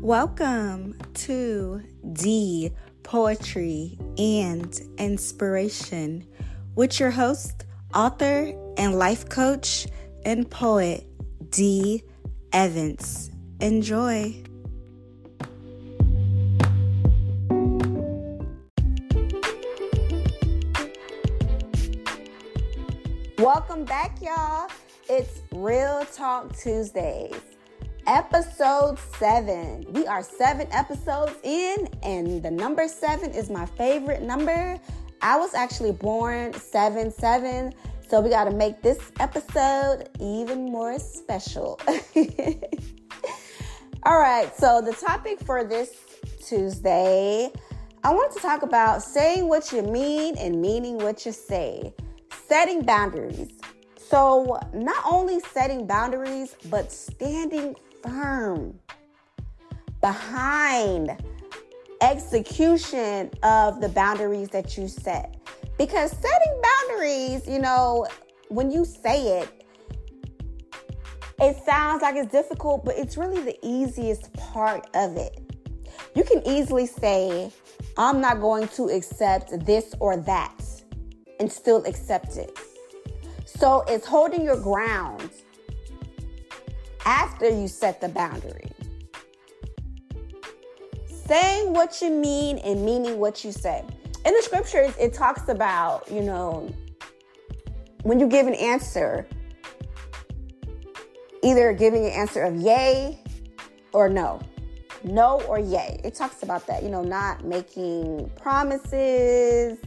Welcome to D Poetry and Inspiration with your host, author, and life coach and poet, D. Evans. Enjoy. Welcome back, y'all. It's Real Talk Tuesdays. Episode 7. We are 7 episodes in, and the number 7 is my favorite number. I was actually born 7/7, so we got to make this episode even more special. All right, so the topic for this Tuesday, I want to talk about saying what you mean and meaning what you say. Setting boundaries. So not only setting boundaries, but standing firm behind execution of the boundaries that you set. Because setting boundaries, when you say it, it sounds like it's difficult, but it's really the easiest part of it. You can easily say, I'm not going to accept this or that, and still accept it. So it's holding your ground after you set the boundary. Saying what you mean and meaning what you say. In the scriptures, it talks about, when you give an answer, either giving an answer of yay or no. No or yay. It talks about that, not making promises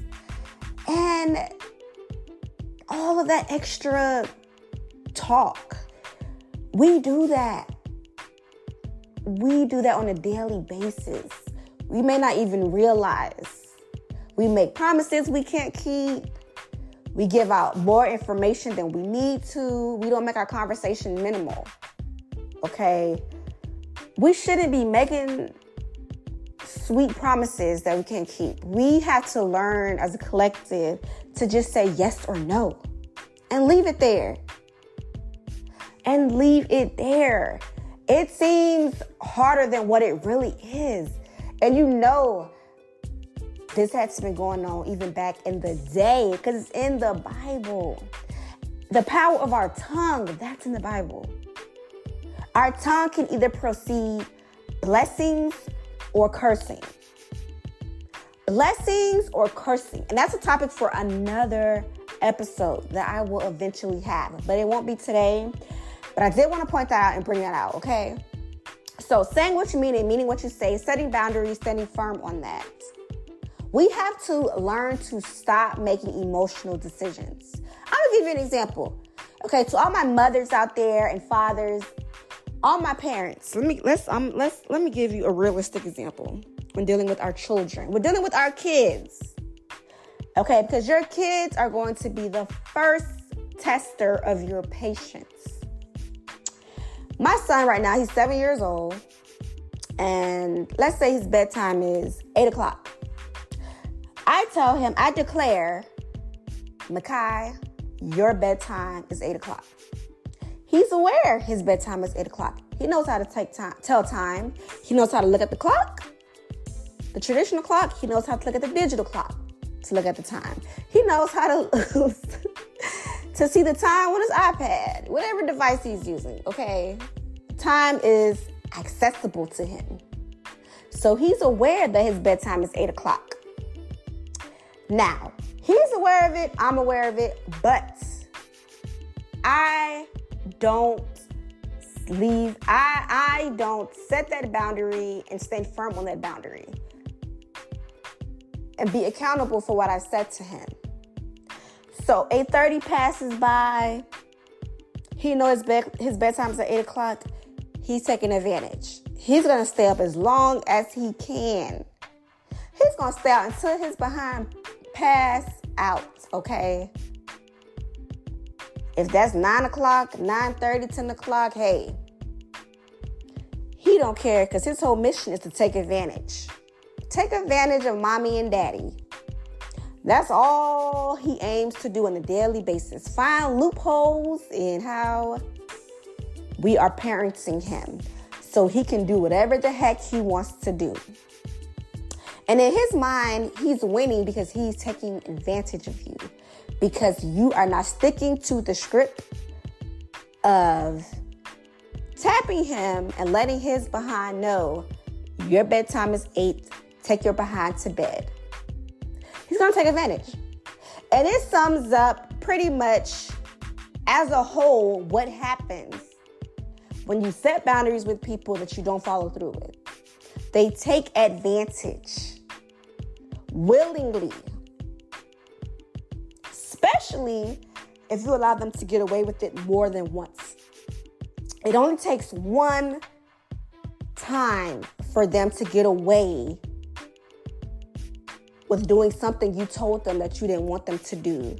and all of that extra talk. We do that. We do that on a daily basis. We may not even realize. We make promises we can't keep. We give out more information than we need to. We don't make our conversation minimal. Okay? We shouldn't be making sweet promises that we can't keep. We have to learn as a collective to just say yes or no and leave it there. And leave it there. It seems harder than what it really is. And this has been going on even back in the day because it's in the Bible. The power of our tongue, that's in the Bible. Our tongue can either proceed blessings or cursing. Blessings or cursing. And that's a topic for another episode that I will eventually have. But it won't be today. But I did want to point that out and bring that out, okay? So saying what you mean and meaning what you say, setting boundaries, standing firm on that. We have to learn to stop making emotional decisions. I'm going to give you an example. Okay, to all my mothers out there and fathers, all my parents, let me give you a realistic example when dealing with our children. We're dealing with our kids. Okay, because your kids are going to be the first tester of your patience. My son right now, he's 7 years old, and let's say his bedtime is 8 o'clock. I tell him, I declare, Makai, your bedtime is 8 o'clock. He's aware his bedtime is 8 o'clock. He knows how to tell time. He knows how to look at the clock, the traditional clock. He knows how to look at the digital clock to look at the time. He knows how to to see the time on his iPad, whatever device he's using, okay? Time is accessible to him. So he's aware that his bedtime is 8 o'clock. Now, he's aware of it, I'm aware of it, but I don't I don't set that boundary and stand firm on that boundary and be accountable for what I said to him. So 8:30 passes by. He knows his bedtime is at 8 o'clock. He's taking advantage. He's going to stay up as long as he can. He's going to stay out until his behind pass out, okay? If that's 9 o'clock, 9:30, 10 o'clock, hey. He don't care because his whole mission is to take advantage. Take advantage of mommy and daddy. That's all he aims to do on a daily basis. Find loopholes in how we are parenting him. so he can do whatever the heck he wants to do. And in his mind, he's winning because he's taking advantage of you, because you are not sticking to the script of tapping him and letting his behind know your bedtime is 8, take your behind to bed. He's going to take advantage. And it sums up pretty much as a whole what happens when you set boundaries with people that you don't follow through with. They take advantage willingly, especially if you allow them to get away with it more than once. It only takes one time for them to get away with doing something you told them that you didn't want them to do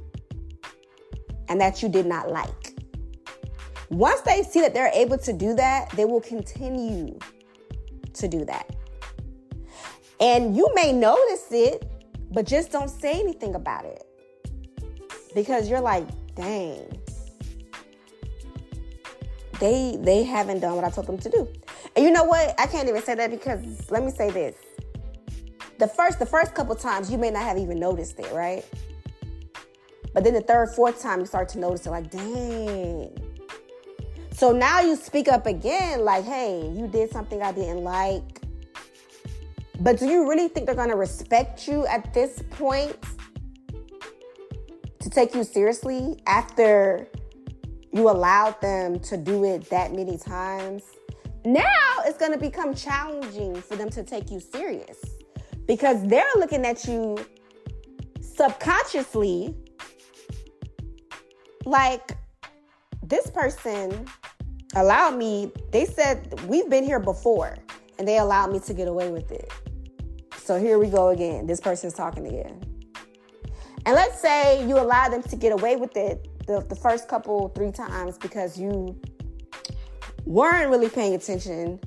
and that you did not like. Once they see that they're able to do that, they will continue to do that. And you may notice it, but just don't say anything about it. Because you're like, dang, they haven't done what I told them to do. And you know what? I can't even say that because let me say this. The first couple times, you may not have even noticed it, right? But then the third, fourth time, you start to notice it like, dang. So now you speak up again like, hey, you did something I didn't like. But do you really think they're going to respect you at this point to take you seriously after you allowed them to do it that many times? Now it's going to become challenging for them to take you serious because they're looking at you subconsciously like, this person allowed me, they said, we've been here before, and they allowed me to get away with it. So here we go again. This person's talking again. And let's say you allow them to get away with it the first couple, 3 times because you weren't really paying attention,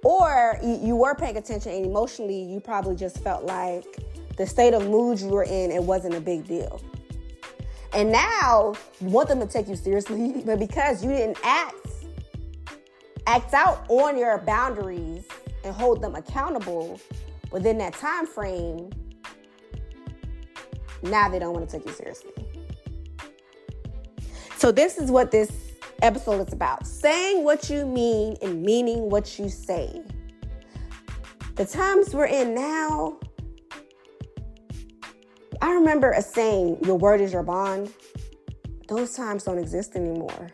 or you were paying attention and emotionally you probably just felt like the state of mood you were in, it wasn't a big deal. And now you want them to take you seriously, but because you didn't act out on your boundaries and hold them accountable within that time frame, now they don't want to take you seriously. So this is what this episode is about. Saying what you mean and meaning what you say. The times we're in now, I remember a saying, your word is your bond. Those times don't exist anymore.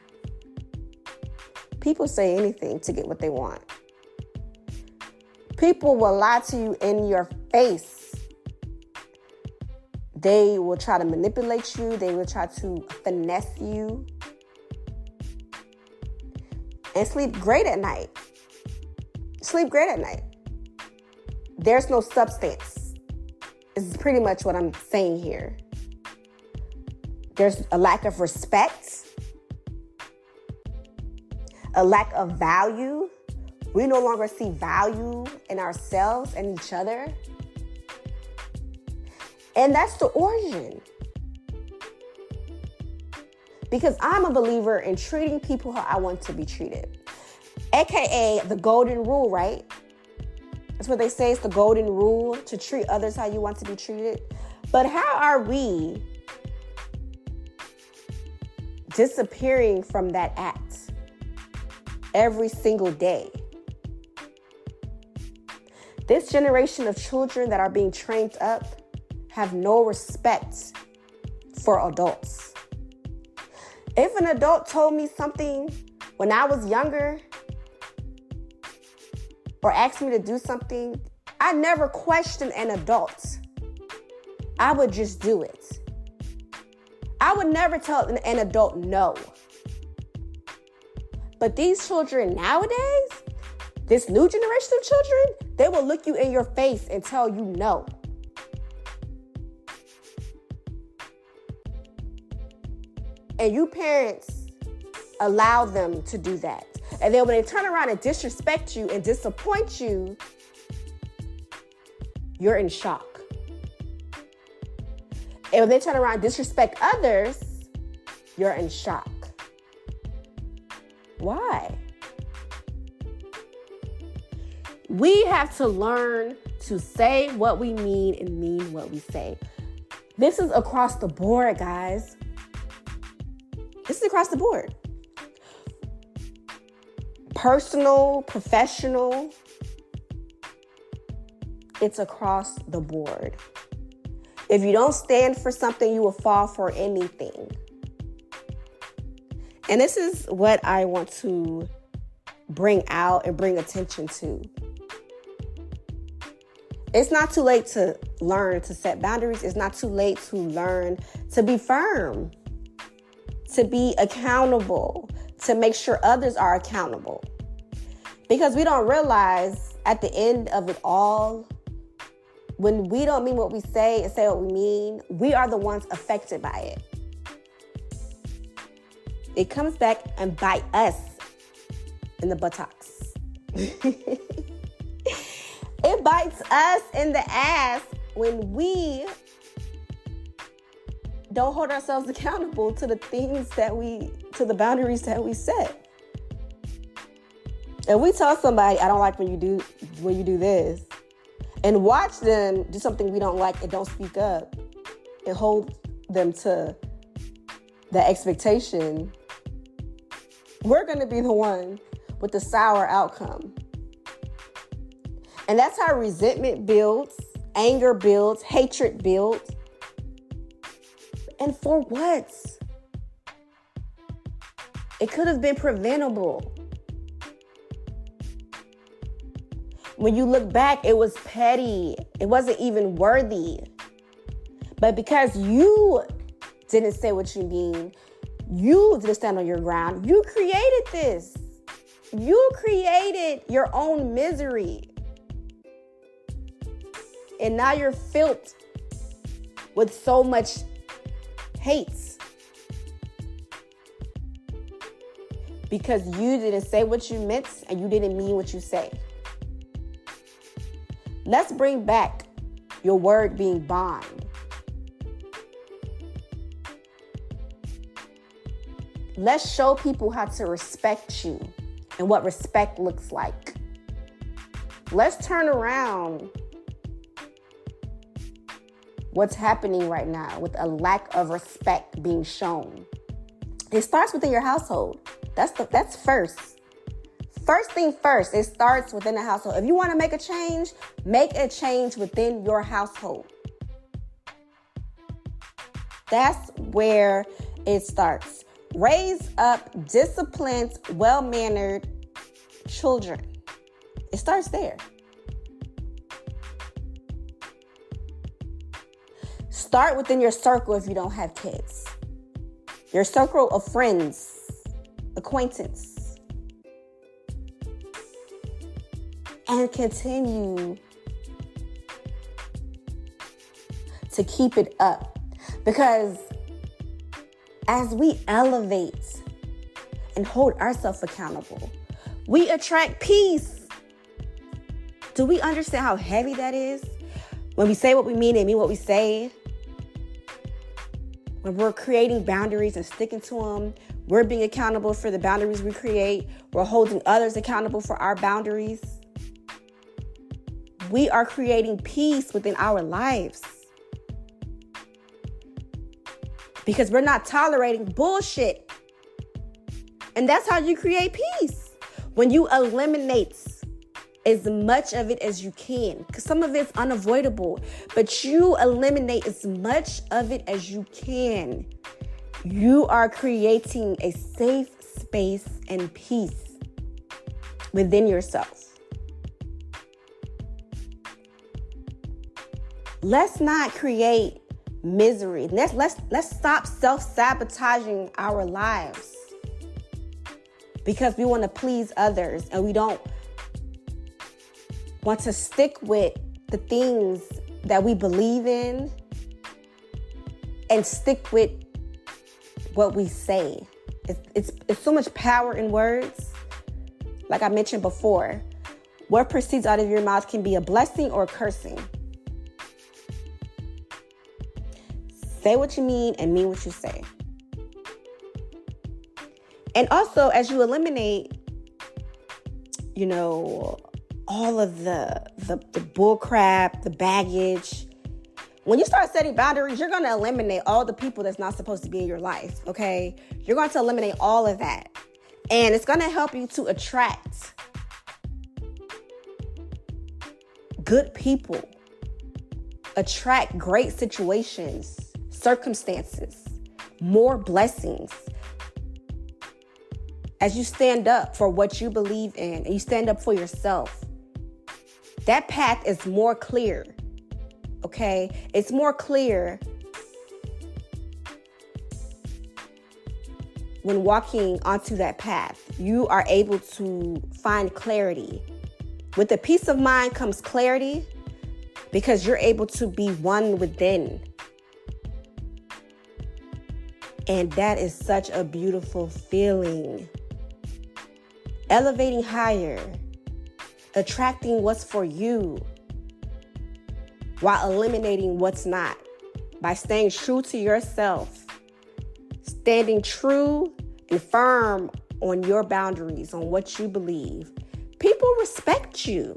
People say anything to get what they want. People will lie to you in your face. They will try to manipulate you. They will try to finesse you. And sleep great at night. Sleep great at night. There's no substance. This is pretty much what I'm saying here. There's a lack of respect, a lack of value. We no longer see value in ourselves and each other. And that's the origin. Because I'm a believer in treating people how I want to be treated. AKA the golden rule, right? That's what they say, it's the golden rule, to treat others how you want to be treated. But how are we disappearing from that act every single day? This generation of children that are being trained up have no respect for adults. If an adult told me something when I was younger or asked me to do something, I never questioned an adult. I would just do it. I would never tell an adult no. But these children nowadays, this new generation of children, they will look you in your face and tell you no. And you parents allow them to do that. And then when they turn around and disrespect you and disappoint you, you're in shock. And when they turn around and disrespect others, you're in shock. Why? We have to learn to say what we mean and mean what we say. This is across the board, guys. This is across the board. Personal, professional, it's across the board. If you don't stand for something, you will fall for anything. And this is what I want to bring out and bring attention to. It's not too late to learn to set boundaries. It's not too late to learn to be firm, to be accountable, to make sure others are accountable. Because we don't realize at the end of it all, when we don't mean what we say and say what we mean, we are the ones affected by it. It comes back and bite us in the buttocks. It bites us in the ass when we don't hold ourselves accountable to the things to the boundaries that we set. And we tell somebody, I don't like when you do this, and watch them do something we don't like and don't speak up and hold them to the expectation, we're going to be the one with the sour outcome. And that's how resentment builds, anger builds, hatred builds. And for what? It could have been preventable. When you look back, it was petty. It wasn't even worthy. But because you didn't say what you mean, you didn't stand on your ground, you created this. You created your own misery. And now you're filled with so much hate because you didn't say what you meant and you didn't mean what you say. Let's bring back your word being bond. Let's show people how to respect you and what respect looks like. Let's turn around what's happening right now with a lack of respect being shown. It starts within your household. That's first. First thing first, it starts within the household. If you want to make a change within your household. That's where it starts. Raise up disciplined, well-mannered children. It starts there. Start within your circle if you don't have kids. Your circle of friends, acquaintance. And continue to keep it up. Because as we elevate and hold ourselves accountable, we attract peace. Do we understand how heavy that is? When we say what we mean and mean what we say, when we're creating boundaries and sticking to them, we're being accountable for the boundaries we create. We're holding others accountable for our boundaries. We are creating peace within our lives. Because we're not tolerating bullshit. And that's how you create peace. When you eliminate as much of it as you can. Because some of it's unavoidable. But you eliminate as much of it as you can. You are creating a safe space and peace within yourself. Let's not create misery. Let's stop self-sabotaging our lives. Because we want to please others and we don't want to stick with the things that we believe in and stick with what we say. It's so much power in words. Like I mentioned before, what proceeds out of your mouth can be a blessing or a cursing. Say what you mean and mean what you say. And also, as you eliminate, all of the bull crap, the baggage. When you start setting boundaries, you're going to eliminate all the people that's not supposed to be in your life, okay? You're going to eliminate all of that. And it's going to help you to attract good people, attract great situations, circumstances, more blessings. As you stand up for what you believe in and you stand up for yourself, that path is more clear, okay? It's more clear when walking onto that path. You are able to find clarity. With the peace of mind comes clarity because you're able to be one within. And that is such a beautiful feeling. Elevating higher, attracting what's for you while eliminating what's not. By staying true to yourself, standing true and firm on your boundaries, on what you believe. People respect you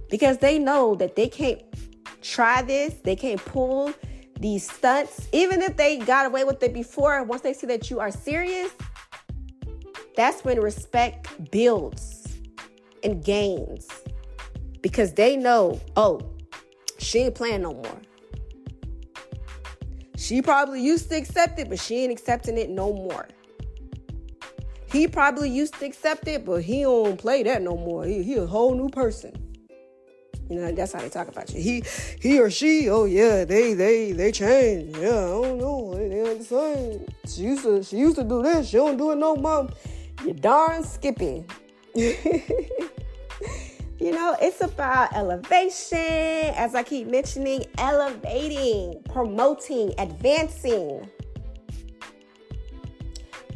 because they know that they can't try this, they can't pull these stunts. Even if they got away with it before, once they see that you are serious, that's when respect builds and gains. Because they know, oh, she ain't playing no more. She probably used to accept it, but she ain't accepting it no more. He probably used to accept it, but he don't play that no more. He a whole new person. You know, that's how they talk about you. He or she, oh yeah, they changed. Yeah, I don't know. They ain't the same. She used to do this. She don't do it no more. You darn skippy. You know, it's about elevation. As I keep mentioning, elevating, promoting, advancing,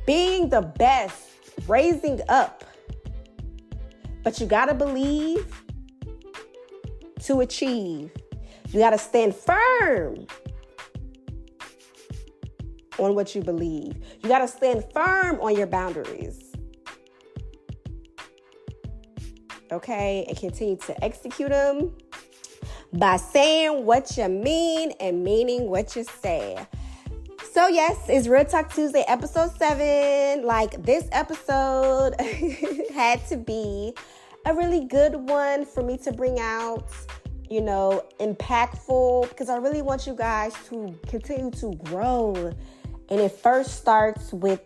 being the best, raising up. But you got to believe to achieve. You got to stand firm on what you believe. You got to stand firm on your boundaries. Okay, and continue to execute them by saying what you mean and meaning what you say. So yes, it's Real Talk Tuesday, episode 7. Like, this episode had to be a really good one for me to bring out, you know, impactful, because I really want you guys to continue to grow. And it first starts with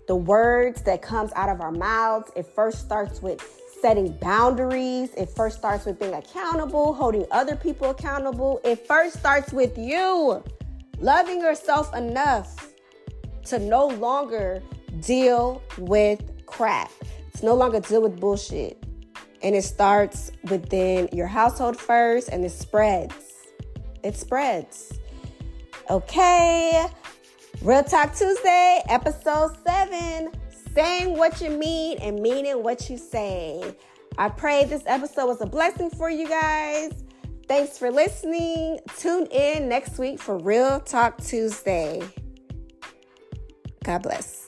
the words that comes out of our mouths. It first starts with setting boundaries. It first starts with being accountable, holding other people accountable. It first starts with you loving yourself enough to no longer deal with crap. To no longer deal with bullshit. And it starts within your household first, and it spreads. It spreads. Okay. Real Talk Tuesday, episode 7. Saying what you mean and meaning what you say. I pray this episode was a blessing for you guys. Thanks for listening. Tune in next week for Real Talk Tuesday. God bless.